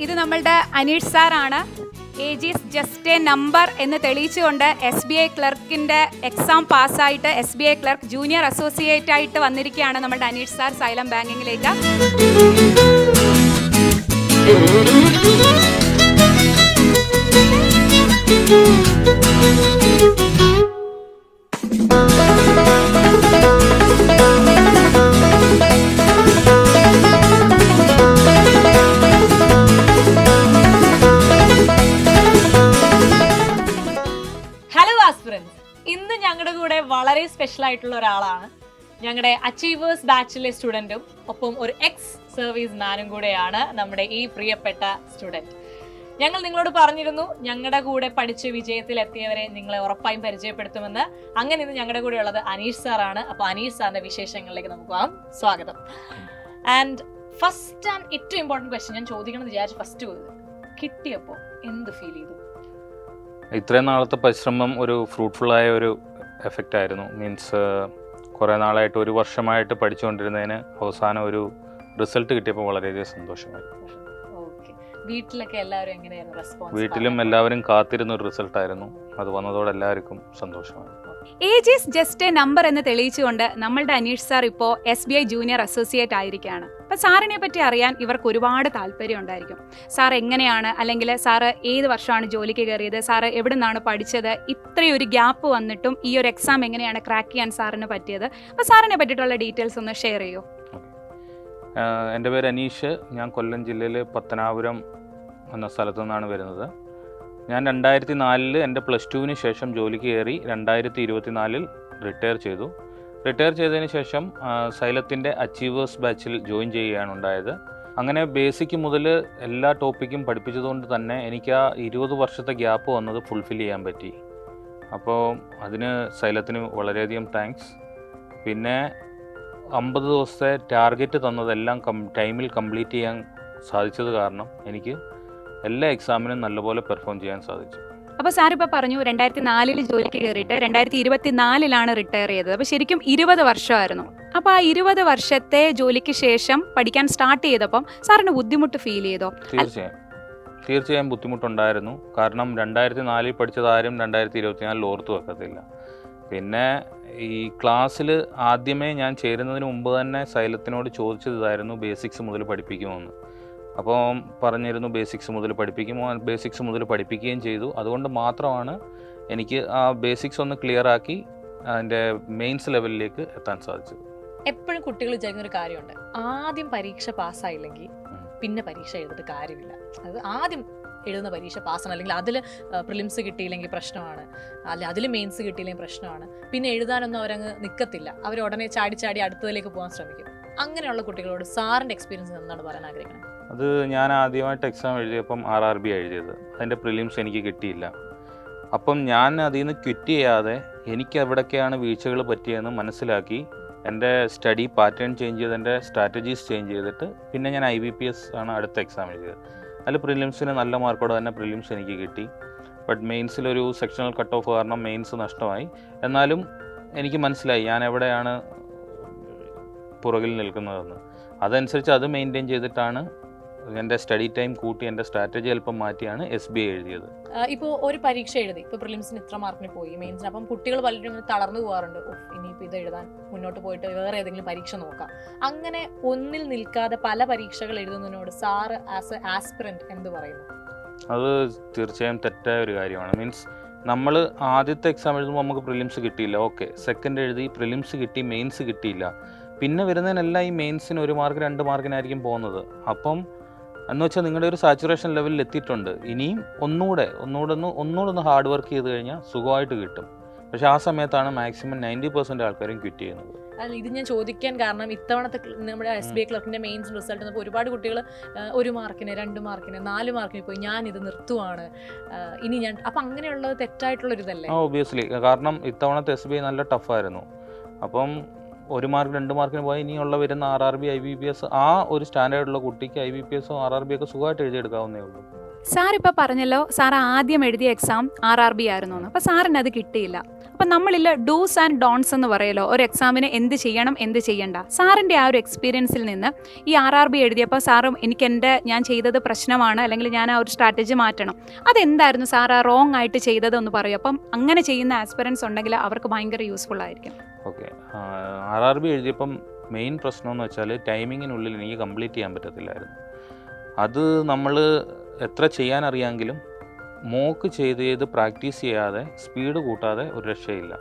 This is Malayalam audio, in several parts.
ഇത് നമ്മളുടെ അനീഷ് സാറാണ്. Age is just a number എന്ന് തെളിയിച്ചുകൊണ്ട് SBI ക്ലർക്കിൻ്റെ എക്സാം പാസ്സായിട്ട് SBI ക്ലർക്ക് ജൂനിയർ അസോസിയേറ്റ് ആയിട്ട് വന്നിരിക്കുകയാണ് നമ്മളുടെ അനീഷ് സാർ സൈലം ബാങ്കിങ്ങിലേക്ക്. ഇന്ന് ഞങ്ങളുടെ കൂടെ വളരെ സ്പെഷ്യൽ ആയിട്ടുള്ള ഒരാളാണ്. ഞങ്ങളുടെ അച്ചീവേഴ്സ് ബാച്ചിലെ സ്റ്റുഡൻറ്റും ഒപ്പം ഒരു എക്സ് സർവീസ് മാനും കൂടെയാണ് നമ്മുടെ ഈ പ്രിയപ്പെട്ട സ്റ്റുഡൻറ്റ്. ഞങ്ങൾ നിങ്ങളോട് പറഞ്ഞിരുന്നു ഞങ്ങളുടെ കൂടെ പഠിച്ച് വിജയത്തിലെത്തിയവരെ നിങ്ങളെ ഉറപ്പായും പരിചയപ്പെടുത്തുമെന്ന്. അങ്ങനെ ഇന്ന് ഞങ്ങളുടെ കൂടെ ഉള്ളത് അനീഷ് സാറാണ്. അപ്പോൾ അനീഷ് സാറിൻ്റെ വിശേഷങ്ങളിലേക്ക് നമുക്ക് പോകാം. സ്വാഗതം. ആൻഡ് ഫസ്റ്റ് ആൻഡ് ഏറ്റവും ഇമ്പോർട്ടൻറ്റ് ക്വസ്റ്റ്യൻ ഞാൻ ചോദിക്കണമെന്ന് വിചാരിച്ചു. ഫസ്റ്റ് കിട്ടിയപ്പോൾ എന്ത് ഫീൽ ചെയ്തു? ഇത്രയും നാളത്തെ പരിശ്രമം ഒരു ഫ്രൂട്ട്ഫുള്ളായ ഒരു എഫക്റ്റ് ആയിരുന്നു. മീൻസ് കുറേ നാളായിട്ട് ഒരു വർഷമായിട്ട് പഠിച്ചുകൊണ്ടിരുന്നതിന് അവസാനം ഒരു റിസൾട്ട് കിട്ടിയപ്പോൾ വളരെയധികം സന്തോഷമായി. വീട്ടിലൊക്കെ എല്ലാവരും എങ്ങനെയായിരുന്നു റെസ്പോൺസ്? വീട്ടിലും എല്ലാവരും കാത്തിരുന്ന ഒരു റിസൾട്ടായിരുന്നു. അത് വന്നതോടെ എല്ലാവർക്കും സന്തോഷമായി. Age is just a number എന്ന് തെളിയിച്ചുകൊണ്ട് നമ്മളുടെ അനീഷ് സാർ ഇപ്പോൾ SBI ജൂനിയർ അസോസിയേറ്റ് ആയിരിക്കുകയാണ്. അപ്പോൾ സാറിനെ പറ്റി അറിയാൻ ഇവർക്ക് ഒരുപാട് താല്പര്യം ഉണ്ടായിരിക്കും. സാർ എങ്ങനെയാണ്, അല്ലെങ്കിൽ സാറ് ഏത് വർഷമാണ് ജോലിക്ക് കയറിയത്, സാറ് എവിടെ നിന്നാണ് പഠിച്ചത്, ഇത്രയൊരു ഗ്യാപ്പ് വന്നിട്ടും ഈ ഒരു എക്സാം എങ്ങനെയാണ് ക്രാക്ക് ചെയ്യാൻ സാറിന് പറ്റിയത്, അപ്പോൾ സാറിനെ പറ്റിയിട്ടുള്ള ഡീറ്റെയിൽസ് ഒന്ന് ഷെയർ ചെയ്യൂ. എൻ്റെ പേര് അനീഷ്. ഞാൻ കൊല്ലം ജില്ലയിൽ പത്തനാപുരം എന്ന സ്ഥലത്തു നിന്നാണ് വരുന്നത്. ഞാൻ 2004 എൻ്റെ +2 ശേഷം ജോലിക്ക് കയറി 2024 റിട്ടയർ ചെയ്തു. റിട്ടയർ ചെയ്തതിന് ശേഷം സൈലത്തിൻ്റെ അച്ചീവേഴ്സ് ബാച്ചിൽ ജോയിൻ ചെയ്യുകയാണ് ഉണ്ടായത്. അങ്ങനെ ബേസിക് മുതൽ എല്ലാ ടോപ്പിക്കും പഠിപ്പിച്ചതുകൊണ്ട് തന്നെ എനിക്ക് ആ 20 വർഷത്തെ ഗ്യാപ്പ് വന്നത് ഫുൾഫിൽ ചെയ്യാൻ പറ്റി. അപ്പോൾ അതിന് സൈലത്തിന് വളരെയധികം താങ്ക്സ്. പിന്നെ 50 ദിവസത്തെ ടാർഗറ്റ് തന്നതെല്ലാം ടൈമിൽ കംപ്ലീറ്റ് ചെയ്യാൻ സാധിച്ചത് കാരണം എനിക്ക് എല്ലാ എക്സാമിനും നല്ലപോലെ പെർഫോം ചെയ്യാൻ സാധിച്ചു. അപ്പോൾ സാർ ഇപ്പോൾ പറഞ്ഞു 2004 ജോലിക്ക് കയറിയിട്ട് 2024 റിട്ടയർ ചെയ്തത്. അപ്പോൾ ശരിക്കും 20 വർഷമായിരുന്നു. അപ്പോൾ ആ 20 വർഷത്തെ ജോലിക്ക് ശേഷം പഠിക്കാൻ സ്റ്റാർട്ട് ചെയ്തപ്പം സാറിന് ബുദ്ധിമുട്ട് ഫീൽ ചെയ്തോ? തീർച്ചയായും ബുദ്ധിമുട്ടുണ്ടായിരുന്നു. കാരണം 2004 പഠിച്ചത് ആരും 2024 ഓർത്തു വെക്കത്തില്ല. പിന്നെ ഈ ക്ലാസ്സിൽ ആദ്യമേ ഞാൻ ചേരുന്നതിന് മുമ്പ് തന്നെ സൈലത്തിനോട് ചോദിച്ചത് ഇതായിരുന്നു, ബേസിക്സ് മുതൽ പഠിപ്പിക്കുമെന്ന്. അപ്പോൾ പറഞ്ഞിരുന്നു ബേസിക്സ് മുതൽ പഠിപ്പിക്കുമോ. ബേസിക്സ് മുതൽ പഠിപ്പിക്കുകയും ചെയ്തു. അതുകൊണ്ട് മാത്രമാണ് എനിക്ക് ആ ബേസിക്സ് ഒന്ന് ക്ലിയർ ആക്കി അതിൻ്റെ മെയിൻസ് ലെവലിലേക്ക് എത്താൻ സാധിച്ചത്. എപ്പോഴും കുട്ടികൾ വിചാരിക്കുന്ന ഒരു കാര്യമുണ്ട്, ആദ്യം പരീക്ഷ പാസ്സായില്ലെങ്കിൽ പിന്നെ പരീക്ഷ എഴുതിയിട്ട് കാര്യമില്ല. അത് ആദ്യം എഴുതുന്ന പരീക്ഷ പാസ്സാണ്, അല്ലെങ്കിൽ അതിൽ പ്രിലിംസ് കിട്ടിയില്ലെങ്കിൽ പ്രശ്നമാണ്, അല്ലെങ്കിൽ അതിൽ മെയിൻസ് കിട്ടിയില്ലെങ്കിൽ പ്രശ്നമാണ്. പിന്നെ എഴുതാനൊന്നും അവരങ്ങ് നിൽക്കത്തില്ല, അവർ ഉടനെ ചാടി അടുത്തതിലേക്ക് പോകാൻ ശ്രമിക്കും. അങ്ങനെയുള്ള കുട്ടികളോട് സാറിൻ്റെ എക്സ്പീരിയൻസ് എന്താണ് പറയാൻ ആഗ്രഹിക്കുന്നത്? അത് ഞാൻ ആദ്യമായിട്ട് എക്സാം എഴുതിയപ്പം RRB എഴുതിയത്. അതിൻ്റെ പ്രിലിംസ് എനിക്ക് കിട്ടിയില്ല. അപ്പം ഞാൻ അതിൽ നിന്ന് ക്വിറ്റ് ചെയ്യാതെ എനിക്ക് എവിടൊക്കെയാണ് വീഴ്ചകൾ പറ്റിയതെന്ന് മനസ്സിലാക്കി എൻ്റെ സ്റ്റഡി പാറ്റേൺ ചേഞ്ച് ചെയ്ത് എൻ്റെ സ്ട്രാറ്റജീസ് ചേഞ്ച് ചെയ്തിട്ട് പിന്നെ ഞാൻ IBPS ആണ് അടുത്ത എക്സാം എഴുതിയത്. അതിൽ പ്രിലിംസിന് നല്ല മാർക്കോടെ തന്നെ പ്രിലിംസ് എനിക്ക് കിട്ടി. ബട്ട് മെയിൻസിലൊരു സെക്ഷണൽ കട്ട് ഓഫ് കാരണം മെയിൻസ് നഷ്ടമായി. എന്നാലും എനിക്ക് മനസ്സിലായി ഞാൻ എവിടെയാണ് പുറകിൽ നിൽക്കുന്നതെന്ന്. അതനുസരിച്ച് അത് മെയിൻറ്റെയിൻ ചെയ്തിട്ടാണ് എൻ്റെ സ്റ്റഡി ടൈം കൂട്ടി എൻ്റെ സ്ട്രാറ്റജി അല്പം മാറ്റിയാണ് SBI എഴുതിയത്. ഇപ്പോൾ ഒരു പരീക്ഷ എഴുതി, ഇപ്പോൾ പ്രിലിംസിന് ഇത്ര മാർക്കിന് പോയി, മെയിൻസിന്, അപ്പം കുട്ടികൾ പലരും ഇങ്ങനെ തളർന്നു പോകാറുണ്ട്. ഇനിയിപ്പോൾ ഇത് എഴുതാൻ മുന്നോട്ട് പോയിട്ട് വേറെ ഏതെങ്കിലും പരീക്ഷ നോക്കാം. അങ്ങനെ ഒന്നിൽ നിൽക്കാതെ പല പരീക്ഷകൾ എഴുതുന്നതിനോട് സാറ് ആസ് എ ആസ്പിറൻറ്റ് എന്ത് പറയുന്നു? അത് തീർച്ചയായും തെറ്റായ ഒരു കാര്യമാണ്. മീൻസ് നമ്മൾ ആദ്യത്തെ എക്സാം എഴുതുമ്പോൾ നമുക്ക് പ്രിലിംസ് കിട്ടിയില്ല, ഓക്കെ. സെക്കൻഡ് എഴുതി പ്രിലിംസ് കിട്ടി, മെയിൻസ് കിട്ടിയില്ല. പിന്നെ വരുന്നതിനെല്ലാം ഈ മെയിൻസിന് 1 മാർക്ക് 2 മാർക്കിനായിരിക്കും പോകുന്നത്. അപ്പം എന്ന് വെച്ചാൽ നിങ്ങളുടെ ഒരു സാച്ചുറേഷൻ ലെവലിൽ എത്തിയിട്ടുണ്ട്. ഇനിയും ഒന്നുകൂടെ ഒന്ന് ഹാർഡ് വർക്ക് ചെയ്ത് കഴിഞ്ഞാൽ സുഖമായിട്ട് കിട്ടും. പക്ഷെ ആ സമയത്താണ് മാക്സിമം 90% ആൾക്കാരും ക്വിറ്റ് ചെയ്യുന്നത്. അല്ല, ഇത് ഞാൻ ചോദിക്കാൻ കാരണം ഇത്തവണത്തെ നമ്മുടെ SBI ക്ലർക്കിൻ്റെ മെയിൻസ് റിസൾട്ട് വന്നപ്പോൾ ഒരുപാട് കുട്ടികൾ 1 മാർക്കിന് 2 മാർക്കിന് 4 മാർക്കിന് പോയി, ഞാനിത് നിർത്തുവാണ് ഇനി ഞാൻ. അപ്പം അങ്ങനെയുള്ളത് തെറ്റായിട്ടുള്ളൊരിതല്ലേ? ഒബ്വിയസ്ലി. കാരണം ഇത്തവണത്തെ SBI നല്ല ടഫായിരുന്നു. അപ്പം 1 മാർക്ക് 2 മാർക്കിന് പോയി ഇനിയുള്ള വരുന്ന RRB IBPS ആ ഒരു സ്റ്റാൻഡേർഡുള്ള കുട്ടിക്ക് IBPS RRB ഒക്കെ സുഖമായിട്ട് എഴുതിയെടുക്കാവുന്നേ ഉള്ളൂ. സാർ ഇപ്പോൾ പറഞ്ഞല്ലോ സാർ ആദ്യം എഴുതിയ എക്സാം RRB ആയിരുന്നു. അപ്പോൾ സാറിന് അത് കിട്ടിയില്ല. അപ്പം നമ്മളിൽ ഡൂസ് ആൻഡ് ഡോൺസ് എന്ന് പറയല്ലോ, ഒരു എക്സാമിന് എന്ത് ചെയ്യണം എന്ത് ചെയ്യണ്ട. സാറിൻ്റെ ആ ഒരു എക്സ്പീരിയൻസിൽ നിന്ന് ഈ RRB എഴുതിയപ്പോൾ സാറും ഞാൻ ചെയ്തത് പ്രശ്നമാണ്, അല്ലെങ്കിൽ ഞാൻ ആ ഒരു സ്ട്രാറ്റജി മാറ്റണം, അതെന്തായിരുന്നു സാർ ആ റോങ് ആയിട്ട് ചെയ്തതെന്ന് പറയും. അപ്പം അങ്ങനെ ചെയ്യുന്ന ആസ്പിറൻസ് ഉണ്ടെങ്കിൽ അവർക്ക് ഭയങ്കര യൂസ്ഫുൾ ആയിരിക്കും. ഓക്കെ, RRB എഴുതിയപ്പം മെയിൻ പ്രശ്നം എന്ന് വെച്ചാൽ ടൈമിങ്ങിനുള്ളിൽ എനിക്ക് കംപ്ലീറ്റ് ചെയ്യാൻ പറ്റത്തില്ലായിരുന്നു. അത് നമ്മൾ എത്ര ചെയ്യാൻ അറിയാമെങ്കിലും മോക്ക് ചെയ്ത് പ്രാക്ടീസ് ചെയ്യാതെ സ്പീഡ് കൂട്ടാതെ ഒരു രക്ഷയില്ല.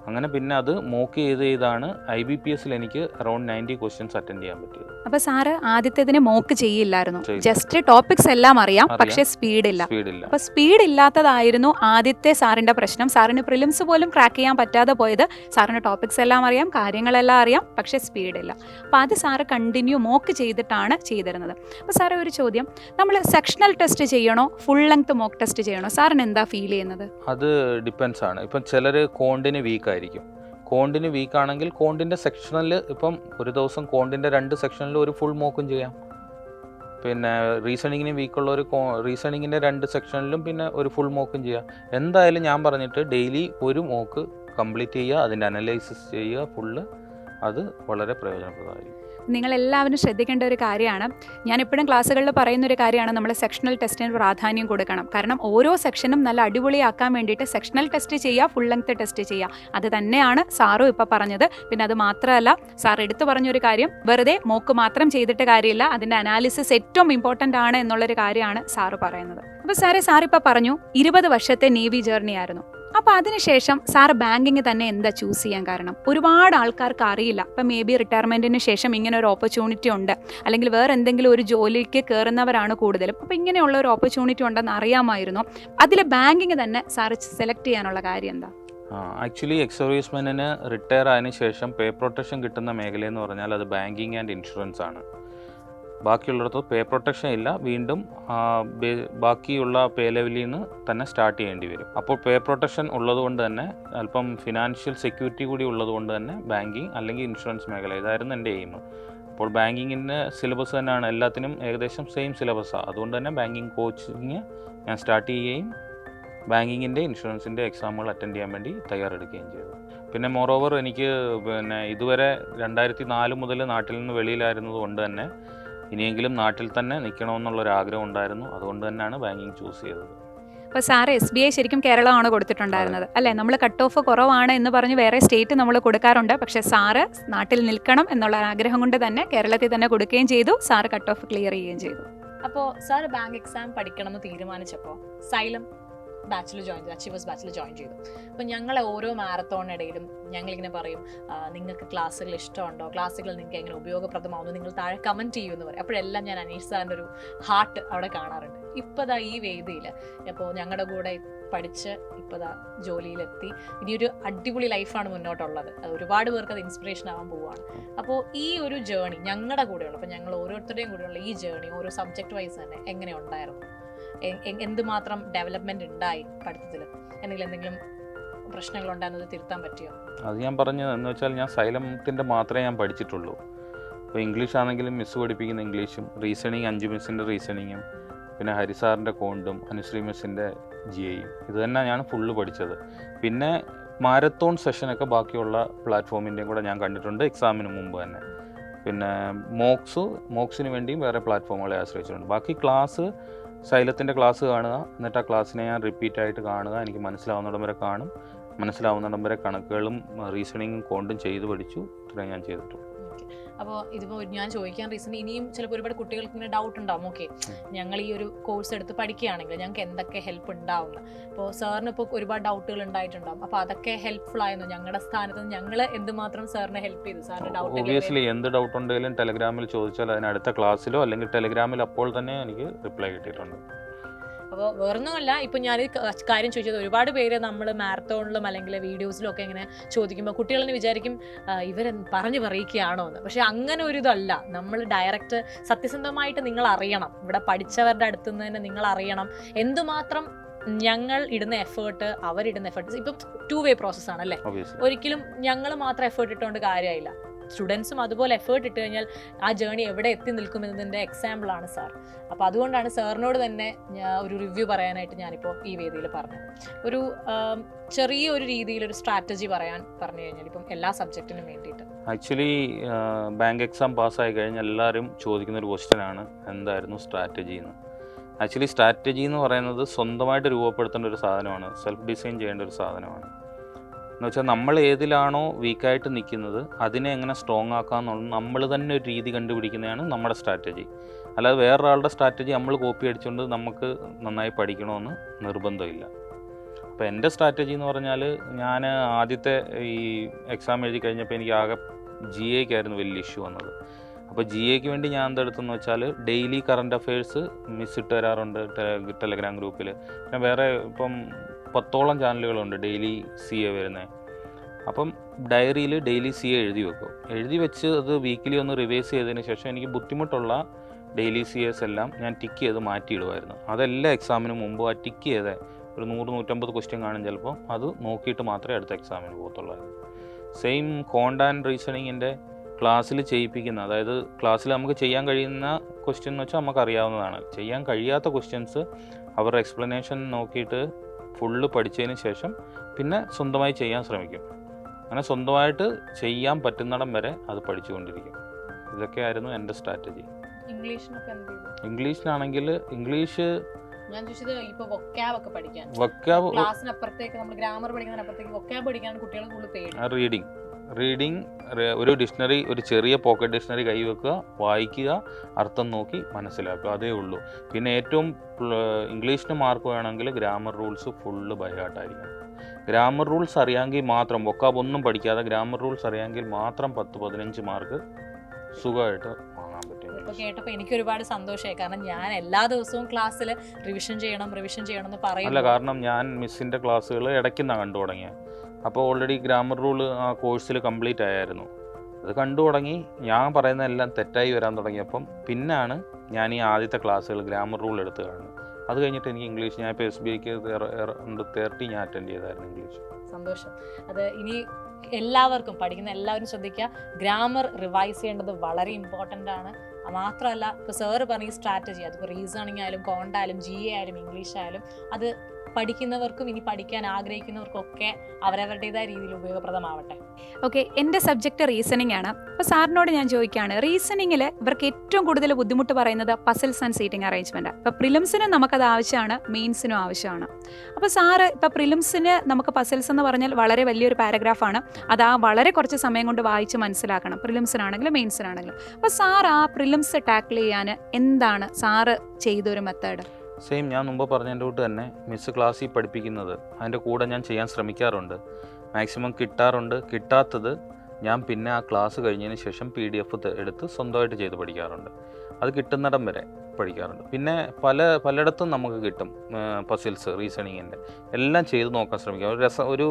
അങ്ങനെ പിന്നെ അത് മോക്ക് ചെയ്താണ് IBPSൽ എനിക്ക് അറൗണ്ട് 90 ക്വസ്റ്റ്യൻസ് അറ്റൻഡ് ചെയ്യാൻ പറ്റിയത്. അപ്പൊ സാറ് ആദ്യത്തേതിന് മോക്ക് ചെയ്യില്ലായിരുന്നു, ജസ്റ്റ് ടോപ്പിക്സ് എല്ലാം അറിയാം, പക്ഷെ സ്പീഡില്ല. അപ്പൊ സ്പീഡ് ഇല്ലാത്തതായിരുന്നു ആദ്യത്തെ സാറിന്റെ പ്രശ്നം. സാറിന് പ്രിലിംസ് പോലും ക്രാക്ക് ചെയ്യാൻ പറ്റാതെ പോയത് സാറിന് ടോപ്പിക്സ് എല്ലാം അറിയാം, കാര്യങ്ങളെല്ലാം അറിയാം, പക്ഷെ സ്പീഡില്ല. അപ്പൊ അത് സാറ് കണ്ടിന്യൂ മോക്ക് ചെയ്തിട്ടാണ് ചെയ്തിരുന്നത്. അപ്പൊ സാറേ ഒരു ചോദ്യം, നമ്മൾ സെക്ഷണൽ ടെസ്റ്റ് ചെയ്യണോ ഫുൾ ലെങ്ത് മോക്ക് ടെസ്റ്റ് ചെയ്യണോ? സാറിന് എന്താ ഫീൽ ചെയ്യുന്നത്? അത് ഡിപ്പെൻസ് ആണ്. ഇപ്പം ചിലർ കോണ്ടിന് വീക്ക് ആയിരിക്കും. കോണ്ടിന് വീക്ക് ആണെങ്കിൽ കോണ്ടിൻ്റെ സെക്ഷനിൽ ഇപ്പം ഒരു ദിവസം കോണ്ടിൻ്റെ 2 സെക്ഷനിൽ ഒരു ഫുൾ മോക്കും ചെയ്യാം. പിന്നെ റീസണിങ്ങിന് വീക്കുള്ള ഒരു റീസണിങ്ങിൻ്റെ 2 സെക്ഷനിലും പിന്നെ ഒരു ഫുൾ മോക്കും ചെയ്യാം. എന്തായാലും ഞാൻ പറഞ്ഞിട്ട് ഡെയിലി ഒരു മോക്ക് കംപ്ലീറ്റ് ചെയ്യുക, അതിൻ്റെ അനലൈസിസ് ചെയ്യുക ഫുള്ള്. അത് വളരെ പ്രയോജനപ്രദമായിരിക്കും. നിങ്ങളെല്ലാവരും ശ്രദ്ധിക്കേണ്ട ഒരു കാര്യമാണ്, ഞാനെപ്പോഴും ക്ലാസ്സുകളിൽ പറയുന്നൊരു കാര്യമാണ്, നമ്മൾ സെക്ഷണൽ ടെസ്റ്റിന് പ്രാധാന്യം കൊടുക്കണം. കാരണം ഓരോ സെക്ഷനും നല്ല അടിപൊളിയാക്കാൻ വേണ്ടിയിട്ട് സെക്ഷണൽ ടെസ്റ്റ് ചെയ്യുക, ഫുൾ ലെങ്ത് ടെസ്റ്റ് ചെയ്യുക. അത് തന്നെയാണ് സാറും ഇപ്പോൾ പറഞ്ഞത്. പിന്നെ അത് മാത്രമല്ല, സാർ എടുത്തു പറഞ്ഞൊരു കാര്യം, വെറുതെ മോക്ക് മാത്രം ചെയ്തിട്ട് കാര്യമില്ല, അതിൻ്റെ അനാലിസിസ് ഏറ്റവും ഇമ്പോർട്ടൻ്റ് ആണ് എന്നുള്ളൊരു കാര്യമാണ് സാറ് പറയുന്നത്. അപ്പോൾ സാറിപ്പോൾ പറഞ്ഞു 20 വർഷത്തെ നേവി ജേർണി ആയിരുന്നു. അപ്പോൾ അതിനുശേഷം സാറ് ബാങ്കിങ് തന്നെ എന്താ ചൂസ് ചെയ്യാൻ കാരണം? ഒരുപാട് ആൾക്കാർക്ക് അറിയില്ല. അപ്പം മേ ബി റിട്ടയർമെൻറ്റിന് ശേഷം ഇങ്ങനെ ഒരു ഓപ്പർച്യൂണിറ്റി ഉണ്ട്, അല്ലെങ്കിൽ വേറെ എന്തെങ്കിലും ഒരു ജോലിക്ക് കയറുന്നവരാണ് കൂടുതലും. അപ്പോൾ ഇങ്ങനെയുള്ള ഒരു ഓപ്പർച്യൂണിറ്റി ഉണ്ടെന്ന് അറിയാമായിരുന്നു. അതിൽ ബാങ്കിങ് തന്നെ സാറ് സെലക്ട് ചെയ്യാനുള്ള കാര്യം എന്താ? ആക്ച്വലി എക്സ് സർവീസ്മെന്നിന് റിട്ടയർ ആയതിനു ശേഷം പേ പ്രൊട്ടക്ഷൻ കിട്ടുന്ന മേഖലയെന്ന് പറഞ്ഞാൽ അത് ബാങ്കിങ് ആൻഡ് ഇൻഷുറൻസ് ആണ്. ബാക്കിയുള്ളിടത്ത് പേ പ്രൊട്ടക്ഷൻ ഇല്ല, വീണ്ടും ബാക്കിയുള്ള പേ ലെവലിൽ നിന്ന് തന്നെ സ്റ്റാർട്ട് ചെയ്യേണ്ടി വരും. അപ്പോൾ പേ പ്രൊട്ടക്ഷൻ ഉള്ളതുകൊണ്ട് തന്നെ അല്പം ഫിനാൻഷ്യൽ സെക്യൂരിറ്റി കൂടി ഉള്ളതുകൊണ്ട് തന്നെ ബാങ്കിങ് അല്ലെങ്കിൽ ഇൻഷുറൻസ് മേഖല, ഇതായിരുന്നു എൻ്റെ എയിം. അപ്പോൾ ബാങ്കിങ്ങിൻ്റെ സിലബസ് തന്നെയാണ്, എല്ലാത്തിനും ഏകദേശം സെയിം സിലബസാണ്. അതുകൊണ്ട് തന്നെ ബാങ്കിങ് കോച്ചിങ് ഞാൻ സ്റ്റാർട്ട് ചെയ്യുകയും ബാങ്കിങ്ങിൻ്റെ ഇൻഷുറൻസിൻ്റെ എക്സാമുകൾ അറ്റൻഡ് ചെയ്യാൻ വേണ്ടി തയ്യാറെടുക്കുകയും ചെയ്തു. പിന്നെ മോറോവർ എനിക്ക് ഇതുവരെ 2004 മുതൽ നാട്ടിൽ നിന്ന് വെളിയിലായിരുന്നത് കൊണ്ട് തന്നെ ഇനിയെങ്കിലും നാട്ടിൽ തന്നെ നിൽക്കണമെന്നുള്ളൊരാഗ്രഹം ഉണ്ടായിരുന്നു. അതുകൊണ്ട് തന്നെയാണ് ബാങ്കിങ് ചൂസ് ചെയ്തത്. അപ്പോൾ സാറ് SBI ശരിക്കും കേരളമാണ് കൊടുത്തിട്ടുണ്ടായിരുന്നത് അല്ലേ? നമ്മൾ കട്ട് ഓഫ് കുറവാണ് എന്ന് പറഞ്ഞ് വേറെ സ്റ്റേറ്റ് നമ്മൾ കൊടുക്കാറുണ്ട്, പക്ഷേ സാറ് നാട്ടിൽ നിൽക്കണം എന്നുള്ള ആഗ്രഹം കൊണ്ട് തന്നെ കേരളത്തിൽ തന്നെ കൊടുക്കുകയും ചെയ്തു. സാറ് കട്ട് ഓഫ് ക്ലിയർ ചെയ്യുകയും ചെയ്തു. അപ്പോൾ സാറ് ബാങ്ക് എക്സാം പഠിക്കണം എന്ന് തീരുമാനിച്ചപ്പോൾ സൈലം ബാച്ചിൽ ജോയിൻ ചെയ്തു, അച്ചീവേഴ്സ് ബാച്ചിൽ ജോയിൻ ചെയ്തു. അപ്പോൾ ഞങ്ങളെ ഓരോ മാരത്തോണിനിടയിലും ഞങ്ങളിങ്ങനെ പറയും, നിങ്ങൾക്ക് ക്ലാസ്സുകൾ ഇഷ്ടമുണ്ടോ, ക്ലാസ്സുകൾ നിങ്ങൾക്ക് എങ്ങനെ ഉപയോഗപ്രദമാവുന്നു, നിങ്ങൾ താഴെ കമൻറ്റ് ചെയ്യുമെന്ന് പറയും. അപ്പോഴെല്ലാം ഞാൻ അനീഷ് സാറിൻ്റെ ഒരു ഹാർട്ട് അവിടെ കാണാറുണ്ട്. ഇപ്പോൾ ഈ വേദിയിൽ അപ്പോൾ ഞങ്ങളുടെ കൂടെ പഠിച്ച് ഇപ്പോൾ ജോലിയിലെത്തി, ഇനിയൊരു അടിപൊളി ലൈഫാണ് മുന്നോട്ടുള്ളത്. അത് ഒരുപാട് പേർക്ക് അത് ഇൻസ്പിറേഷൻ ആവാൻ പോവുകയാണ്. അപ്പോൾ ഈ ഒരു ജേണി ഞങ്ങളുടെ കൂടെയുള്ള, അപ്പോൾ ഞങ്ങൾ ഓരോരുത്തരുടെയും കൂടെയുള്ള ഈ ജേണി ഓരോ സബ്ജക്റ്റ് വൈസ് തന്നെ എങ്ങനെ ഉണ്ടായിരുന്നു, എന്തുമാത്രം ഡെവലപ്മെന്റ് ഉണ്ടായി പഠിത്തത്തിൽ, എന്തെങ്കിലും പ്രശ്നങ്ങളുണ്ടായിരുന്നത് തിരുത്താൻ പറ്റിയോ? അത് ഞാൻ പറഞ്ഞത് എന്ന് വെച്ചാൽ, ഞാൻ സൈലത്തിൻ്റെ മാത്രമേ ഞാൻ പഠിച്ചിട്ടുള്ളൂ. ഇപ്പോൾ ഇംഗ്ലീഷ് ആണെങ്കിലും മിസ് പഠിപ്പിക്കുന്ന ഇംഗ്ലീഷും, റീസണിങ് 5 മിസ്സിൻ്റെ റീസണിങ്ങും, പിന്നെ ഹരിസാറിൻ്റെ കോണ്ടും അനുശ്രീ മിസ്സിൻ്റെ GIയും, ഇത് തന്നെ ഞാൻ ഫുള്ള് പഠിച്ചത്. പിന്നെ മാരത്തോൺ സെഷനൊക്കെ ബാക്കിയുള്ള പ്ലാറ്റ്ഫോമിൻ്റെയും കൂടെ ഞാൻ കണ്ടിട്ടുണ്ട് എക്സാമിന് മുമ്പ് തന്നെ. പിന്നെ മോക്സിന് വേണ്ടിയും വേറെ പ്ലാറ്റ്ഫോമുകളെ ആശ്രയിച്ചിട്ടുണ്ട്. ബാക്കി ക്ലാസ് സൈലത്തിൻ്റെ ക്ലാസ് കാണുക, എന്നിട്ട് ആ ക്ലാസ്സിനെ ഞാൻ റിപ്പീറ്റായിട്ട് കാണുക, എനിക്ക് മനസ്സിലാവുന്നിടം വരെ കാണും, മനസ്സിലാവുന്നിടം വരെ കണക്കുകളും റീസണിങ്ങും കോണ്ടും ചെയ്ത് പഠിച്ചു. ഇത്രയും ഞാൻ ചെയ്തിട്ടുള്ളൂ. അപ്പോൾ ഇതിപ്പോൾ ഞാൻ ചോദിക്കാൻ റീസൺ, ഇനിയും ചിലപ്പോൾ ഒരുപാട് കുട്ടികൾക്ക് ഇങ്ങനെ ഡൗട്ട് ഉണ്ടാവും, ഓക്കെ ഞങ്ങൾ ഈ ഒരു കോഴ്സ് എടുത്ത് പഠിക്കുകയാണെങ്കിൽ ഞങ്ങൾക്ക് എന്തൊക്കെ ഹെൽപ്പ് ഉണ്ടാവുന്നു. അപ്പോൾ സാറിന് ഇപ്പോൾ ഒരുപാട് ഡൗട്ടുകൾ ഉണ്ടായിട്ടുണ്ടാവും, അപ്പോൾ അതൊക്കെ ഹെൽപ്ഫുൾ ആയിരുന്നു. ഞങ്ങളുടെ സ്ഥാനത്ത് ഞങ്ങൾ എന്തുമാത്രം സാറിനെ ഹെൽപ്പ് ചെയ്തു? സാറിന് ഡൗട്ട് ഒബിയസ്ലി എന്ത് ഡൗട്ട് ഉണ്ടെങ്കിലും ടെലഗ്രാമിൽ ചോദിച്ചാൽ അതിന് അടുത്ത ക്ലാസ്സിലോ അല്ലെങ്കിൽ ടെലഗ്രാമിൽ അപ്പോൾ തന്നെ എനിക്ക് റിപ്ലൈ കിട്ടിയിട്ടുണ്ട്. അപ്പോൾ വേറൊന്നുമല്ല, ഇപ്പം ഞാൻ കാര്യം ചോദിച്ചത്, ഒരുപാട് പേര് നമ്മൾ മാരത്തോണിലും അല്ലെങ്കിൽ വീഡിയോസിലും ഒക്കെ ഇങ്ങനെ ചോദിക്കുമ്പോൾ കുട്ടികളെന്ന് വിചാരിക്കും പറഞ്ഞു പറയിക്കുകയാണോ എന്ന്. പക്ഷെ അങ്ങനെ ഒരു ഇതല്ല. നമ്മൾ ഡയറക്റ്റ് സത്യസന്ധമായിട്ട് നിങ്ങൾ അറിയണം, ഇവിടെ പഠിച്ചവരുടെ അടുത്ത് നിന്ന് തന്നെ നിങ്ങൾ അറിയണം എന്തുമാത്രം ഞങ്ങൾ ഇടുന്ന എഫേർട്ട്, അവരിടുന്ന എഫേർട്ട്. ഇപ്പം 2 വേ പ്രോസസ്സാണ് അല്ലേ? ഒരിക്കലും ഞങ്ങൾ മാത്രം എഫേർട്ട് ഇട്ടുകൊണ്ട് കാര്യമായില്ല. സ്റ്റുഡൻസും അതുപോലെ എഫേർട്ട് ഇട്ട് കഴിഞ്ഞാൽ ആ ജേണി എവിടെ എത്തി നിൽക്കുമെന്നതിൻ്റെ എക്സാമ്പിളാണ് സാർ. അപ്പോൾ അതുകൊണ്ടാണ് സാറിനോട് തന്നെ ഒരു റിവ്യൂ പറയാനായിട്ട് ഞാനിപ്പോൾ ഈ വേദിയിൽ പറഞ്ഞത്. ഒരു ചെറിയൊരു രീതിയിലൊരു സ്ട്രാറ്റജി പറഞ്ഞു കഴിഞ്ഞാൽ ഇപ്പം എല്ലാ സബ്ജക്റ്റിനും വേണ്ടിയിട്ട്. ആക്ച്വലി ബാങ്ക് എക്സാം പാസ്സായി കഴിഞ്ഞാൽ എല്ലാവരും ചോദിക്കുന്ന ഒരു ക്വസ്റ്റ്യനാണ് എന്തായിരുന്നു സ്ട്രാറ്റജി എന്ന്. ആക്ച്വലി സ്ട്രാറ്റജി എന്ന് പറയുന്നത് സ്വന്തമായിട്ട് രൂപപ്പെടുത്തേണ്ട ഒരു സാധനമാണ്, സെൽഫ് ഡിസൈൻ ചെയ്യേണ്ട ഒരു സാധനമാണ്. എന്ന് വെച്ചാൽ നമ്മൾ ഏതിലാണോ വീക്കായിട്ട് നിൽക്കുന്നത് അതിനെ എങ്ങനെ സ്ട്രോങ് ആക്കാമെന്നുള്ള നമ്മൾ തന്നെ ഒരു രീതി കണ്ടുപിടിക്കുന്നതാണ് നമ്മുടെ സ്ട്രാറ്റജി. അല്ലാതെ വേറൊരാളുടെ സ്ട്രാറ്റജി നമ്മൾ കോപ്പി അടിച്ചുകൊണ്ട് നമുക്ക് നന്നായി പഠിക്കണമെന്ന് നിർബന്ധമില്ല. അപ്പോൾ എൻ്റെ സ്ട്രാറ്റജി എന്ന് പറഞ്ഞാൽ ഞാൻ ആദ്യത്തെ ഈ എക്സാം എഴുതി കഴിഞ്ഞപ്പോൾ എനിക്ക് ആകെ GA ക്കായിരുന്നു വലിയ ഇഷ്യൂ വന്നത്. അപ്പോൾ GA ക്ക് വേണ്ടി ഞാൻ എന്തെടുത്തെന്ന് വെച്ചാൽ ഡെയിലി കറണ്ട് അഫയേഴ്സ് മിസ് ഇട്ട് തരാറുണ്ട് ടെലഗ്രാം ഗ്രൂപ്പിൽ. പിന്നെ വേറെ ഇപ്പം 10ഓളം ചാനലുകളുണ്ട് ഡെയിലി CA വരുന്നത്. അപ്പം ഡയറിയിൽ ഡെയിലി CA എഴുതി വെക്കും. എഴുതി വെച്ച് അത് വീക്കിലി ഒന്ന് റിവൈസ് ചെയ്തതിന് ശേഷം എനിക്ക് ബുദ്ധിമുട്ടുള്ള ഡെയിലി CAs എല്ലാം ഞാൻ ടിക്ക് ചെയ്ത് മാറ്റിയിടുമായിരുന്നു. അതെല്ലാം എക്സാമിന് മുമ്പ് ആ ടിക്ക് ചെയ്ത് ഒരു 100-150 ക്വസ്റ്റ്യൻ കാണും ചിലപ്പോൾ, അത് നോക്കിയിട്ട് മാത്രമേ അടുത്ത എക്സാമിന് പോകത്തുള്ളായിരുന്നു. സെയിം കോണ്ട് ആൻഡ് റീസണിങ്ങിൻ്റെ ക്ലാസ്സിൽ ചെയ്യിപ്പിക്കുന്ന, അതായത് ക്ലാസ്സിൽ നമുക്ക് ചെയ്യാൻ കഴിയുന്ന ക്വസ്റ്റ്യൻ എന്ന് വെച്ചാൽ നമുക്ക് അറിയാവുന്നതാണ്. ചെയ്യാൻ കഴിയാത്ത ക്വസ്റ്റ്യൻസ് അവരുടെ എക്സ്പ്ലനേഷൻ നോക്കിയിട്ട് ഫുള്ള് പഠിച്ചതിന് ശേഷം പിന്നെ സ്വന്തമായി ചെയ്യാൻ ശ്രമിക്കും. അങ്ങനെ സ്വന്തമായിട്ട് ചെയ്യാൻ പറ്റുന്നിടം വരെ അത് പഠിച്ചുകൊണ്ടിരിക്കും. ഇതൊക്കെയായിരുന്നു എൻ്റെ സ്ട്രാറ്റജി. ഇംഗ്ലീഷിനൊക്കെ എന്ത് ചെയ്തു? ഇംഗ്ലീഷിനാണെങ്കിൽ ഇംഗ്ലീഷ് ഞാൻ ചോദിച്ചത് ഇപ്പോൾ വൊക്കാബ് ഒക്കെ പഠിക്കാൻ, വൊക്കാബ് ക്ലാസ്സിനപ്പുറത്തേക്ക് നമ്മൾ ഗ്രാമർ പഠിക്കുന്നതിനപ്പുറത്തേക്ക് വൊക്കാബ് പഠിക്കാൻ കുട്ടികളെ കൂടുതൽ പേടി. റീഡിങ് ഒരു ഡിക്ഷണറി, ഒരു ചെറിയ പോക്കറ്റ് ഡിക്ഷണറി കൈവെക്കുക, വായിക്കുക, അർത്ഥം നോക്കി മനസ്സിലാക്കുക, അതേ ഉള്ളൂ. പിന്നെ ഏറ്റവും ഇംഗ്ലീഷിന് മാർക്ക് വേണമെങ്കിൽ ഗ്രാമർ റൂൾസ് ഫുള്ള് ബൈഹാർട്ടായിരിക്കണം. ഗ്രാമർ റൂൾസ് അറിയാമെങ്കിൽ മാത്രം, വൊക്കാബ് ഒന്നും പഠിക്കാതെ ഗ്രാമർ റൂൾസ് അറിയാമെങ്കിൽ മാത്രം 10-15 മാർക്ക് സുഖമായിട്ട് വാങ്ങാൻ പറ്റും. ഇപ്പോൾ കേട്ടപ്പോൾ എനിക്ക് ഒരുപാട് സന്തോഷമായി. കാരണം ഞാൻ എല്ലാ ദിവസവും ക്ലാസ്സിൽ റിവിഷൻ ചെയ്യണം എന്ന് പറയും. അല്ല, കാരണം ഞാൻ മിസ്സിൻ്റെ ക്ലാസ്സുകൾ ഇടയ്ക്കുന്നാണ് കണ്ടു തുടങ്ങിയത്. അപ്പോൾ ഓൾറെഡി ഗ്രാമർ റൂൾ ആ കോഴ്സിൽ കംപ്ലീറ്റ് ആയായിരുന്നു. അത് കണ്ടു തുടങ്ങി, ഞാൻ പറയുന്നതെല്ലാം തെറ്റായി വരാൻ തുടങ്ങിയപ്പം പിന്നാണ് ഞാൻ ഈ ആദ്യത്തെ ക്ലാസ്സുകൾ ഗ്രാമർ റൂൾ എടുത്ത് കാണുന്നത്. അത് കഴിഞ്ഞിട്ട് എനിക്ക് ഇംഗ്ലീഷ്, ഞാൻ ഇപ്പോൾ SBIക്ക് 30 ഞാൻ അറ്റൻഡ് ചെയ്തായിരുന്നു ഇംഗ്ലീഷ്. സന്തോഷം. അത് ഇനി എല്ലാവർക്കും പഠിക്കുന്ന എല്ലാവരും ശ്രദ്ധിക്കുക, ഗ്രാമർ റിവൈസ് ചെയ്യേണ്ടത് വളരെ ഇമ്പോർട്ടൻ്റ് ആണ്. മാത്രമല്ല, ഇപ്പോൾ സാറ് പറഞ്ഞ ഈ സ്ട്രാറ്റജി, അതിപ്പോൾ റീസണിങ് ആയാലും കോണ്ടായാലും GA ആയാലും ഇംഗ്ലീഷ് ആയാലും, അത് പഠിക്കുന്നവർക്കും ഇനി പഠിക്കാൻ ആഗ്രഹിക്കുന്നവർക്കൊക്കെ അവരവരുടേതായ രീതിയിൽ ഉപയോഗപ്രദമാവട്ടെ. ഓക്കെ, എൻ്റെ സബ്ജക്റ്റ് റീസണിംഗ് ആണ്. അപ്പോൾ സാറിനോട് ഞാൻ ചോദിക്കുകയാണ്, റീസണിങ്ങിൽ ഇവർക്ക് ഏറ്റവും കൂടുതൽ ബുദ്ധിമുട്ട് പറയുന്നത് പസിൽസ് ആൻഡ് സീറ്റിംഗ് അറേഞ്ച്മെൻറ്റ്. ഇപ്പോൾ പ്രിലിംസിന് നമുക്കത് ആവശ്യമാണ്, മെയിൻസിനും ആവശ്യമാണ്. അപ്പോൾ സാറ് ഇപ്പോൾ പ്രിലിംസിന് നമുക്ക് പസിൽസ് എന്ന് പറഞ്ഞാൽ വളരെ വലിയൊരു പാരഗ്രാഫാണ്, അത് ആ വളരെ കുറച്ച് സമയം കൊണ്ട് വായിച്ച് മനസ്സിലാക്കണം, പ്രിലിംസിനാണെങ്കിലും മെയിൻസിനാണെങ്കിലും. അപ്പോൾ സാർ ആ പ്രിലിംസ് ടാക്കിൾ ചെയ്യാൻ എന്താണ് സാറ് ചെയ്തൊരു മെത്തേഡ്? സെയിം ഞാൻ മുമ്പ് പറഞ്ഞതിൻ്റെ കൂട്ട് തന്നെ മിസ് ക്ലാസ്സിൽ പഠിപ്പിക്കുന്നത് അതിൻ്റെ കൂടെ ഞാൻ ചെയ്യാൻ ശ്രമിക്കാറുണ്ട്. മാക്സിമം കിട്ടാറുണ്ട്. കിട്ടാത്തത് ഞാൻ പിന്നെ ആ ക്ലാസ് കഴിഞ്ഞതിന് ശേഷം PDF എടുത്ത് സ്വന്തമായിട്ട് ചെയ്ത് പഠിക്കാറുണ്ട്. അത് കിട്ടുന്നിടം വരെ പഠിക്കാറുണ്ട്. പിന്നെ പലയിടത്തും നമുക്ക് കിട്ടും പസിൽസ്, റീസണിങ്ങിൻ്റെ എല്ലാം ചെയ്ത് നോക്കാൻ ശ്രമിക്കാം. ഒരു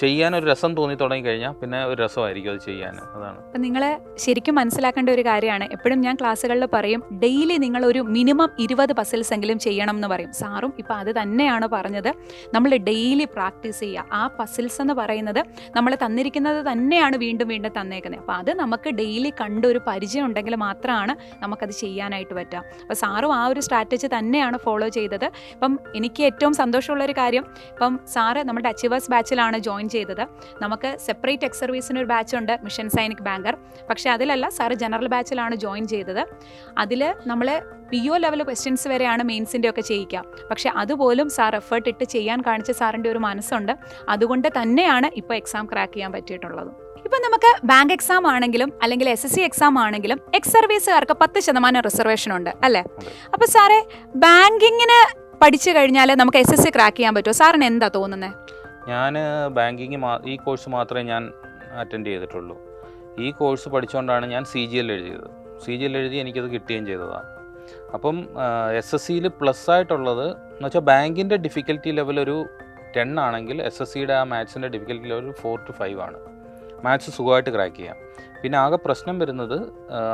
ചെയ്യാനൊരു രസം തോന്നി തുടങ്ങി കഴിഞ്ഞാൽ പിന്നെ ഒരു രസമായിരിക്കും അത് ചെയ്യാൻ. അതാണ്. അപ്പം നിങ്ങൾ ശരിക്കും മനസ്സിലാക്കേണ്ട ഒരു കാര്യമാണ്, എപ്പോഴും ഞാൻ ക്ലാസ്സുകളിൽ പറയും, ഡെയിലി നിങ്ങൾ ഒരു മിനിമം 20 പസിൽസ് എങ്കിലും ചെയ്യണം എന്ന് പറയും. സാറും ഇപ്പം അത് തന്നെയാണ് പറഞ്ഞത്. നമ്മൾ ഡെയിലി പ്രാക്ടീസ് ചെയ്യുക. ആ പസിൽസ് എന്ന് പറയുന്നത് നമ്മൾ തന്നിരിക്കുന്നത് തന്നെയാണ് വീണ്ടും വീണ്ടും തന്നേക്കുന്നത്. അപ്പോൾ അത് നമുക്ക് ഡെയിലി കണ്ടൊരു പരിചയം ഉണ്ടെങ്കിൽ മാത്രമാണ് നമുക്കത് ചെയ്യാനായിട്ട് പറ്റുക. അപ്പോൾ സാറും ആ ഒരു സ്ട്രാറ്റജി തന്നെയാണ് ഫോളോ ചെയ്തത്. ഇപ്പം എനിക്ക് ഏറ്റവും സന്തോഷമുള്ളൊരു കാര്യം, ഇപ്പം സാറ് നമ്മുടെ അച്ചീവേഴ്സ് ബാച്ചിലാണ് ജോയിൻ ചെയ്തത്. നമുക്ക് സെപ്പറേറ്റ് എക്സ് സർവീസിന് ഒരു ബാച്ചുണ്ട്, മിഷൻ സൈനിക് ബാങ്കർ. പക്ഷേ അതിലല്ല, സാറ് ജനറൽ ബാച്ചിലാണ് ജോയിൻ ചെയ്തത്. അതിൽ നമ്മൾ PO ലെവൽ ക്വസ്റ്റ്യൻസ് വരെയാണ് മെയിൻസിൻ്റെ ഒക്കെ ചെയ്യിക്കുക. പക്ഷേ അതുപോലും സാർ എഫേർട്ട് ഇട്ട് ചെയ്യാൻ കാണിച്ച സാറിൻ്റെ ഒരു മനസ്സുണ്ട്. അതുകൊണ്ട് തന്നെയാണ് ഇപ്പോൾ എക്സാം ക്രാക്ക് ചെയ്യാൻ പറ്റിയിട്ടുള്ളത്. ഇപ്പം നമുക്ക് ബാങ്ക് എക്സാം ആണെങ്കിലും അല്ലെങ്കിൽ SSC എക്സാം ആണെങ്കിലും എക്സ് സർവീസുകാർക്ക് 10% റിസർവേഷൻ ഉണ്ട് അല്ലേ? അപ്പോൾ സാറേ, ബാങ്കിങ്ങിന് പഠിച്ചു കഴിഞ്ഞാൽ നമുക്ക് SSC ക്രാക്ക് ചെയ്യാൻ പറ്റുമോ? സാറിന് എന്താ തോന്നുന്നത്? ഞാൻ ബാങ്കിങ് ഈ കോഴ്സ് മാത്രമേ ഞാൻ അറ്റൻഡ് ചെയ്തിട്ടുള്ളൂ. ഈ കോഴ്സ് പഠിച്ചുകൊണ്ടാണ് ഞാൻ CGL എഴുതിയത്. CGL എഴുതി എനിക്കത് കിട്ടുകയും ചെയ്തതാണ്. അപ്പം SSCയിൽ പ്ലസ് ആയിട്ടുള്ളത് എന്ന് വെച്ചാൽ ബാങ്കിൻ്റെ ഡിഫിക്കൽറ്റി ലെവൽ ഒരു 10 ആണെങ്കിൽ SSCയുടെ ആ മാത്സിൻ്റെ ഡിഫിക്കൽറ്റി ലെവൽ 4 to 5 ആണ്. മാത്സ് സുഖമായിട്ട് ക്രാക്ക് ചെയ്യാം. പിന്നെ ആകെ പ്രശ്നം വരുന്നത്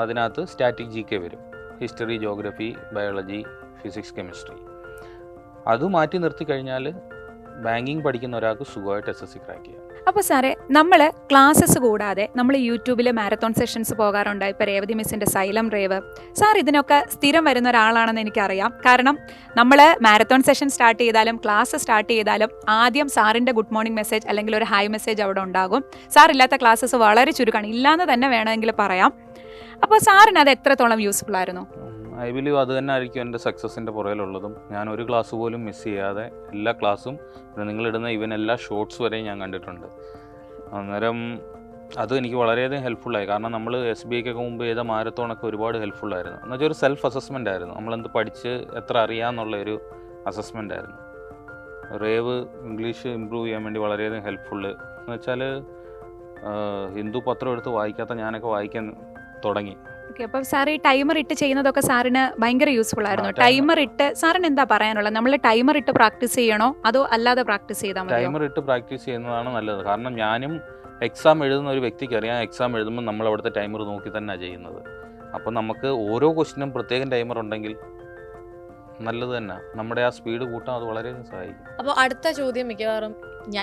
അതിനകത്ത് സ്റ്റാറ്റിക് GK വരും, history, geography, biology, physics, chemistry. അത് മാറ്റി നിർത്തി കഴിഞ്ഞാൽ ബാങ്കിങ് പഠിക്കുന്ന ഒരാൾക്ക് സുഖമായിട്ട് SSC ക്രാക്ക് ചെയ്യാം. അപ്പോൾ സാറേ, നമ്മൾ ക്ലാസ്സസ് കൂടാതെ നമ്മൾ യൂട്യൂബിൽ മാരത്തോൺ സെഷൻസ് പോകാറുണ്ട്. ഇപ്പോൾ രേവതി മിസ്സിൻ്റെ സൈലം റേവ്. സാർ ഇതിനൊക്കെ സ്ഥിരം വരുന്ന ഒരാളാണെന്ന് എനിക്കറിയാം. കാരണം നമ്മൾ മാരത്തോൺ സെഷൻ സ്റ്റാർട്ട് ചെയ്താലും ക്ലാസ് സ്റ്റാർട്ട് ചെയ്താലും ആദ്യം സാറിൻ്റെ ഗുഡ് മോർണിംഗ് മെസ്സേജ് അല്ലെങ്കിൽ ഒരു ഹായ് മെസ്സേജ് അവിടെ ഉണ്ടാകും. സാർ ഇല്ലാത്ത ക്ലാസ്സസ് വളരെ ചുരുക്കമാണ്, ഇല്ലാന്ന് തന്നെ വേണമെങ്കിൽ പറയാം. അപ്പോൾ സാറിന് അത് എത്രത്തോളം യൂസ്ഫുൾ ആയിരുന്നു? ഐ ബിലീവ് അത് തന്നെ ആയിരിക്കും എൻ്റെ സക്സസിൻ്റെ പുറകിലുള്ളതും. ഞാൻ ഒരു ക്ലാസ് പോലും മിസ് ചെയ്യാതെ എല്ലാ ക്ലാസ്സും, നിങ്ങളിടുന്ന ഈവൻ എല്ലാ ഷോർട്സ് വരെയും ഞാൻ കണ്ടിട്ടുണ്ട്. അന്നേരം അത് എനിക്ക് വളരെയധികം ഹെൽപ്ഫുള്ളായി. കാരണം നമ്മൾ SBIക്കൊക്കെ മുമ്പ് ചെയ്ത മാരത്തോണൊക്കെ ഒരുപാട് ഹെൽപ്ഫുള്ളായിരുന്നു. എന്നുവെച്ചാൽ ഒരു സെൽഫ് അസസ്മെൻ്റ് ആയിരുന്നു. നമ്മളെന്ത് പഠിച്ച് എത്ര അറിയാമെന്നുള്ളൊരു അസസ്മെൻ്റ് ആയിരുന്നു. റേവ് ഇംഗ്ലീഷ് ഇമ്പ്രൂവ് ചെയ്യാൻ വേണ്ടി വളരെയധികം ഹെൽപ്ഫുള്ള്. എന്ന് വെച്ചാൽ ഹിന്ദു പത്രം എടുത്ത് വായിക്കാത്ത ഞാനൊക്കെ വായിക്കാൻ തുടങ്ങി. ഓക്കെ, അപ്പം സാർ ഈ ടൈമർ ഇട്ട് ചെയ്യുന്നതൊക്കെ സാറിന് ഭയങ്കര യൂസ്ഫുൾ ആയിരുന്നു. ടൈമർ ഇട്ട് സാറിന് എന്താ പറയാനുള്ളത്? നമ്മൾ ടൈമർ ഇട്ട് പ്രാക്ടീസ് ചെയ്യണോ അതോ അല്ലാതെ പ്രാക്ടീസ് ചെയ്താൽ മതി? ടൈമർ ഇട്ട് പ്രാക്ടീസ് ചെയ്യുന്നതാണ് നല്ലത്. കാരണം ഞാനും എക്സാം എഴുതുന്ന ഒരു വ്യക്തിക്ക് അറിയാം, എക്സാം എഴുതുമ്പോൾ നമ്മൾ അവിടുത്തെ ടൈമർ നോക്കി തന്നെയാണ് ചെയ്യുന്നത്. അപ്പോൾ നമുക്ക് ഓരോ ക്വസ്റ്റിനും പ്രത്യേകം ടൈമർ ഉണ്ടെങ്കിൽ നല്ലത് തന്നെ. നമ്മുടെ ആ സ്പീഡ് കൂട്ടാൻ അത് വളരെയധികം സഹായിക്കും. അപ്പോൾ അടുത്ത ചോദ്യം മിക്കവാറും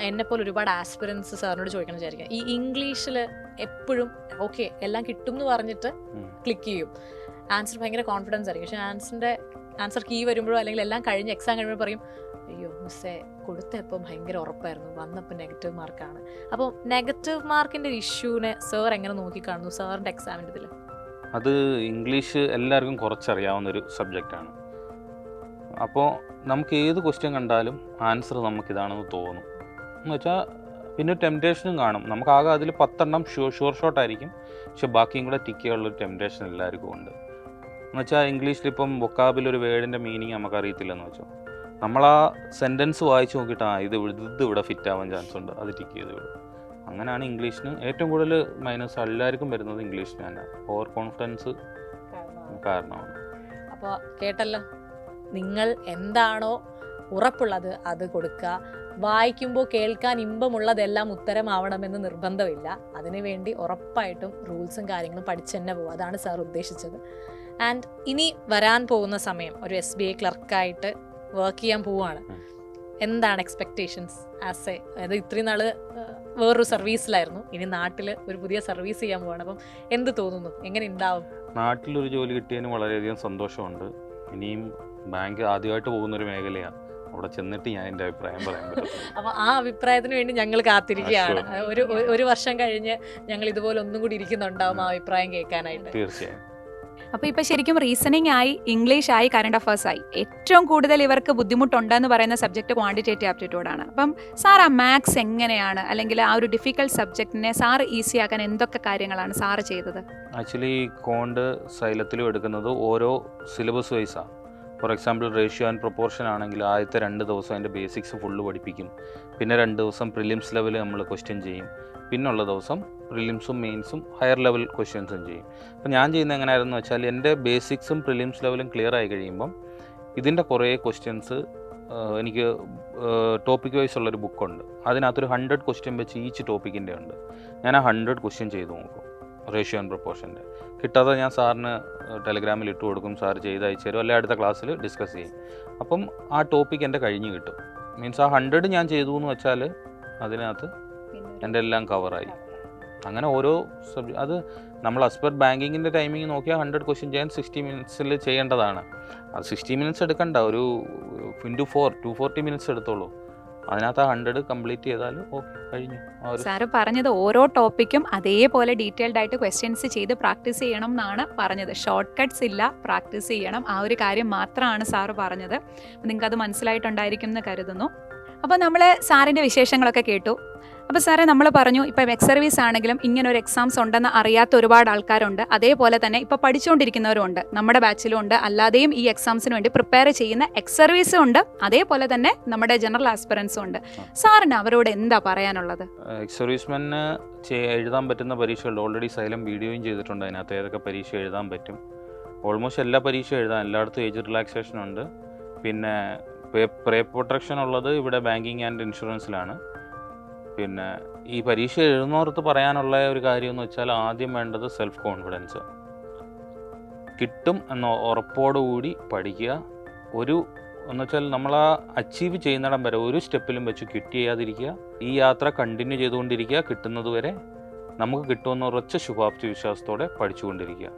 എന്നെപ്പോലെ ഒരുപാട് ആസ്പിറൻസ് സാറിനോട് ചോദിക്കണം വിചാരിക്കാം. ഈ ഇംഗ്ലീഷിൽ എപ്പോഴും ഓക്കെ എല്ലാം കിട്ടും എന്ന് പറഞ്ഞിട്ട് ക്ലിക്ക് ചെയ്യും, ആൻസർ ഭയങ്കര കോൺഫിഡൻസ് ആയിരിക്കും. പക്ഷേ ആൻസർ കീ വരുമ്പോഴോ അല്ലെങ്കിൽ എല്ലാം കഴിഞ്ഞ് എക്സാം കഴിയുമ്പോൾ പറയും, അയ്യോ മിസ്സേ കൊടുത്തപ്പോൾ ഭയങ്കര ഉറപ്പായിരുന്നു, വന്നപ്പോൾ നെഗറ്റീവ് മാർക്കാണ്. അപ്പോൾ നെഗറ്റീവ് മാർക്കിൻ്റെ ഒരു ഇഷ്യൂവിനെ സാർ എങ്ങനെ നോക്കിക്കാണുന്നു സാറിൻ്റെ എക്സാമിൻ്റെ ഇതിൽ? അത് ഇംഗ്ലീഷ് എല്ലാവർക്കും കുറച്ചറിയാവുന്നൊരു സബ്ജക്റ്റാണ്. അപ്പോൾ നമുക്ക് ഏത് ക്വസ്റ്റ്യൻ കണ്ടാലും ആൻസർ നമുക്കിതാണെന്ന് തോന്നും. എന്ന് വെച്ചാൽ പിന്നെ ടെംപ്റ്റേഷനും കാണും. നമുക്കാകെ അതിൽ 10 ഷുവർ ഷോട്ടായിരിക്കും, പക്ഷെ ബാക്കിയും കൂടെ ടിക്ക് ചെയ്യാനുള്ളൊരു ടെംപ്റ്റേഷൻ എല്ലാവർക്കും ഉണ്ട്. എന്ന് വെച്ചാൽ ഇംഗ്ലീഷിലിപ്പം വൊക്കാബിലൊരു വേർഡിൻ്റെ മീനിങ് നമുക്കറിയത്തില്ലെന്ന് വെച്ചോ, നമ്മൾ ആ സെൻറ്റൻസ് വായിച്ച് നോക്കിയിട്ട് ഇത് ഇവിടെ ഫിറ്റ് ആവാൻ ചാൻസ് ഉണ്ട്, അത് ടിക്ക് ചെയ്ത് വിടും. അങ്ങനെയാണ് ഇംഗ്ലീഷിന് ഏറ്റവും കൂടുതൽ മൈനസ് എല്ലാവർക്കും വരുന്നത് ഇംഗ്ലീഷിന് തന്നെ. ഓവർ കോൺഫിഡൻസ് കാരണമാണ്. അപ്പോൾ കേട്ടല്ലോ, നിങ്ങൾ എന്താണോ ഉറപ്പുള്ളത് അത് കൊടുക്കുക. വായിക്കുമ്പോൾ കേൾക്കാൻ ഇമ്പമുള്ളതെല്ലാം ഉത്തരമാവണമെന്ന് നിർബന്ധമില്ല. അതിനുവേണ്ടി ഉറപ്പായിട്ടും റൂൾസും കാര്യങ്ങളും പഠിച്ച് തന്നെ പോകും. അതാണ് സാർ ഉദ്ദേശിച്ചത്. ആൻഡ് ഇനി വരാൻ പോകുന്ന സമയം ഒരു SBI ക്ലർക്കായിട്ട് വർക്ക് ചെയ്യാൻ പോവുകയാണ്. എന്താണ് എക്സ്പെക്റ്റേഷൻസ് ആസ് എ, അതായത് ഇത്രയും നാൾ വേറൊരു സർവീസിലായിരുന്നു, ഇനി നാട്ടിൽ ഒരു പുതിയ സർവീസ് ചെയ്യാൻ പോവാണ്. അപ്പം എന്ത് തോന്നുന്നു, എങ്ങനെ ഉണ്ടാവും? നാട്ടിലൊരു ജോലി കിട്ടിയതിന് വളരെയധികം സന്തോഷമുണ്ട്. ഇനിയും ബാങ്ക് ആദ്യമായിട്ട് പോകുന്നൊരു മേഖലയാണ്, അവിടെ ചെന്നിട്ട് ഞാൻ എൻ്റെ അഭിപ്രായം പറയാൻ പറ്റും. അപ്പോൾ ആ അഭിപ്രായത്തിന് വേണ്ടി ഞങ്ങൾ കാത്തിരിക്കുകയാണ്. ഒരു വർഷം കഴിഞ്ഞ് ഞങ്ങൾ ഇതുപോലെ ഒന്നും കൂടി ഇരിക്കുന്നുണ്ടാവും ആ അഭിപ്രായം കേൾക്കാനായിട്ട്. തീർച്ചയായും. അപ്പോൾ ഇപ്പോൾ ശരിക്കും റീസണിങ് ആയി, ഇംഗ്ലീഷ് ആയി, കറണ്ട് അഫേഴ്സ് ആയി. ഏറ്റവും കൂടുതൽ ഇവർക്ക് ബുദ്ധിമുട്ടുണ്ടെന്ന് പറയുന്ന സബ്ജക്റ്റ് ക്വാണ്ടിറ്റേറ്റീവ് ആപ്റ്റിറ്റ്യൂഡാണ്. അപ്പം സാർ ആ മാത്സ് എങ്ങനെയാണ്, അല്ലെങ്കിൽ ആ ഒരു ഡിഫിക്കൽട്ട് സബ്ജക്റ്റിനെ സാർ ഈസി ആക്കാൻ എന്തൊക്കെ കാര്യങ്ങളാണ് സാർ ചെയ്തത്? ആക്ച്വലി കോണ്ട് സൈലത്തിലും എടുക്കുന്നത് ഓരോ സിലബസ് വൈസാണ്. For example ratio and proportion ആണെങ്കിൽ ആദ്യത്തെ 2 ദിവസം അതിൻ്റെ ബേസിക്സ് ഫുള്ള് പഠിപ്പിക്കും. പിന്നെ 2 ദിവസം പ്രിലിംസ് ലെവൽ നമ്മൾ ക്വസ്റ്റ്യൻ ചെയ്യും. പിന്നുള്ള ദിവസം പ്രിലിംസും മെയിൻസും ഹയർ ലെവൽ ക്വസ്റ്റ്യൻസും ചെയ്യും. അപ്പോൾ ഞാൻ ചെയ്യുന്നത് എങ്ങനെയായിരുന്നു വെച്ചാൽ, എൻ്റെ ബേസിക്സും പ്രിലിംസ് ലെവലും ക്ലിയർ ആയി കഴിയുമ്പം ഇതിൻ്റെ കുറേ ക്വസ്റ്റ്യൻസ് എനിക്ക് ടോപ്പിക് വൈസ് ഉള്ളൊരു ബുക്കുണ്ട്. അതിനകത്തൊരു 100 ക്വസ്റ്റ്യൻ വെച്ച് ഈച്ച് ടോപ്പിക്കിൻ്റെ ഉണ്ട്. ഞാൻ ആ 100 ക്വസ്റ്റ്യൻ ചെയ്ത് നോക്കും റേഷ്യോ ആൻഡ് പ്രൊപ്പോർഷൻ്റെ. കിട്ടാതെ ഞാൻ സാറിന് ടെലഗ്രാമിൽ ഇട്ട് കൊടുക്കും, സാർ ചെയ്ത് അയച്ചു തരും, അല്ലെങ്കിൽ അടുത്ത ക്ലാസ്സിൽ ഡിസ്കസ് ചെയ്യും. അപ്പം ആ ടോപ്പിക് എൻ്റെ കഴിഞ്ഞ് കിട്ടും. മീൻസ് ആ 100 ഞാൻ ചെയ്തു എന്ന് വെച്ചാൽ അതിനകത്ത് എൻ്റെ എല്ലാം കവറായി. അങ്ങനെ ഓരോ അത് നമ്മൾ ആസ് പെർ ബാങ്കിങ്ങിൻ്റെ ടൈമിങ് നോക്കിയാൽ 100 ക്വസ്റ്റ്യൻ ചെയ്യാൻ 60 മിനിറ്റ്സിൽ ചെയ്യേണ്ടതാണ്. അത് 60 മിനിറ്റ്സ് എടുക്കണ്ട, ഒരു 4 240 മിനിറ്റ്സ് എടുത്തോളൂ. അതിനകത്ത് ആ 100 കംപ്ലീറ്റ് ചെയ്താൽ ഓക്കെ, കഴിഞ്ഞു. സാറ് പറഞ്ഞത് ഓരോ ടോപ്പിക്കും അതേപോലെ ഡീറ്റെയിൽഡ് ആയിട്ട് ക്വസ്റ്റ്യൻസ് ചെയ്ത് പ്രാക്ടീസ് ചെയ്യണം എന്നാണ് പറഞ്ഞത്. ഷോർട്ട് കട്ട്സ് ഇല്ല, പ്രാക്ടീസ് ചെയ്യണം. ആ ഒരു കാര്യം മാത്രമാണ് സാറ് പറഞ്ഞത്. നിങ്ങൾക്ക് അത് മനസ്സിലായിട്ടുണ്ടായിരിക്കും എന്ന് കരുതുന്നു. അപ്പോൾ നമ്മൾ സാറിൻ്റെ വിശേഷങ്ങളൊക്കെ കേട്ടു. അപ്പോൾ സാറേ, നമ്മൾ പറഞ്ഞു ഇപ്പം എക്സ് സർവീസ് ആണെങ്കിലും ഇങ്ങനെ ഒരു എക്സാംസ് ഉണ്ടെന്ന് അറിയാത്ത ഒരുപാട് ആൾക്കാരുണ്ട്. അതേപോലെ തന്നെ ഇപ്പോൾ പഠിച്ചുകൊണ്ടിരിക്കുന്നവരുണ്ട്, നമ്മുടെ ബാച്ചിലും ഉണ്ട്. അല്ലാതെയും ഈ എക്സാംസിന് വേണ്ടി പ്രിപ്പയർ ചെയ്യുന്ന എക്സ് സർവീസും ഉണ്ട്, അതേപോലെ തന്നെ നമ്മുടെ ജനറൽ ആസ്പിറൻസും ഉണ്ട്. സാറിന് അവരോട് എന്താ പറയാനുള്ളത്? എക്സ് സർവീസ്മെന് എഴുതാൻ പറ്റുന്ന പരീക്ഷകൾ ഓൾറെഡി സൈലം വീഡിയോയും ചെയ്തിട്ടുണ്ട്. അതിനകത്ത് ഏതൊക്കെ പരീക്ഷ എഴുതാൻ പറ്റും, ഓൾമോസ്റ്റ് എല്ലാ പരീക്ഷയും എഴുതാം. എല്ലായിടത്തും ഏജ് റിലാക്സേഷൻ ഉണ്ട്. പിന്നെ പ്രേ പ്രൊട്ടക്ഷൻ ഉള്ളത് ഇവിടെ ബാങ്കിങ് ആൻഡ് ഇൻഷുറൻസിലാണ്. പിന്നെ ഈ പരീക്ഷ എഴുതുന്നവർക്ക് പറയാനുള്ള ഒരു കാര്യം എന്ന് വെച്ചാൽ, ആദ്യം വേണ്ടത് സെൽഫ് കോൺഫിഡൻസ്. കിട്ടും എന്ന ഉറപ്പോടുകൂടി പഠിക്കുക. ഒരു എന്ന് വെച്ചാൽ നമ്മൾ ആ അച്ചീവ് ചെയ്യുന്നിടം വരെ ഒരു സ്റ്റെപ്പിലും വെച്ച് ക്വിറ്റ് ചെയ്യാതിരിക്കുക. ഈ യാത്ര കണ്ടിന്യൂ ചെയ്തുകൊണ്ടിരിക്കുക. കിട്ടുന്നത് വരെ നമുക്ക് കിട്ടുമെന്ന ഉറച്ച ശുഭാപ്തി വിശ്വാസത്തോടെ പഠിച്ചുകൊണ്ടിരിക്കുക.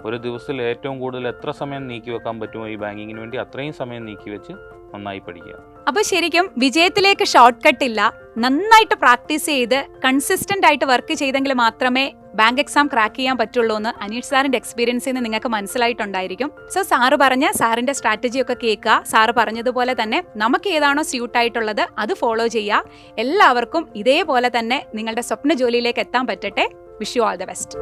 ഒരു ദിവസത്തിൽ ഏറ്റവും കൂടുതൽ എത്ര സമയം നീക്കി വെക്കാൻ പറ്റുമോ ഈ ബാങ്കിങ്ങിന് വേണ്ടി അത്രയും സമയം നീക്കി വെച്ച് നന്നായി പഠിക്കുക. അപ്പോൾ ശരിക്കും വിജയത്തിലേക്ക് ഷോർട്ട് കട്ട് ഇല്ല. നന്നായിട്ട് പ്രാക്ടീസ് ചെയ്ത് കൺസിസ്റ്റന്റ് ആയിട്ട് വർക്ക് ചെയ്തെങ്കിൽ മാത്രമേ ബാങ്ക് എക്സാം ക്രാക്ക് ചെയ്യാൻ പറ്റുള്ളൂ എന്ന് അനീഷ് സാറിന്റെ എക്സ്പീരിയൻസിൽ നിന്ന് നിങ്ങൾക്ക് മനസ്സിലായിട്ടുണ്ടായിരിക്കും. സോ സാറ് പറഞ്ഞ സാറിന്റെ സ്ട്രാറ്റജി ഒക്കെ കേൾക്കുക. സാറ് പറഞ്ഞതുപോലെ തന്നെ നമുക്ക് ഏതാണോ സ്യൂട്ട് ആയിട്ടുള്ളത് അത് ഫോളോ ചെയ്യുക. എല്ലാവർക്കും ഇതേപോലെ തന്നെ നിങ്ങളുടെ സ്വപ്ന ജോലിയിലേക്ക് എത്താൻ പറ്റട്ടെ. Wish you all the best.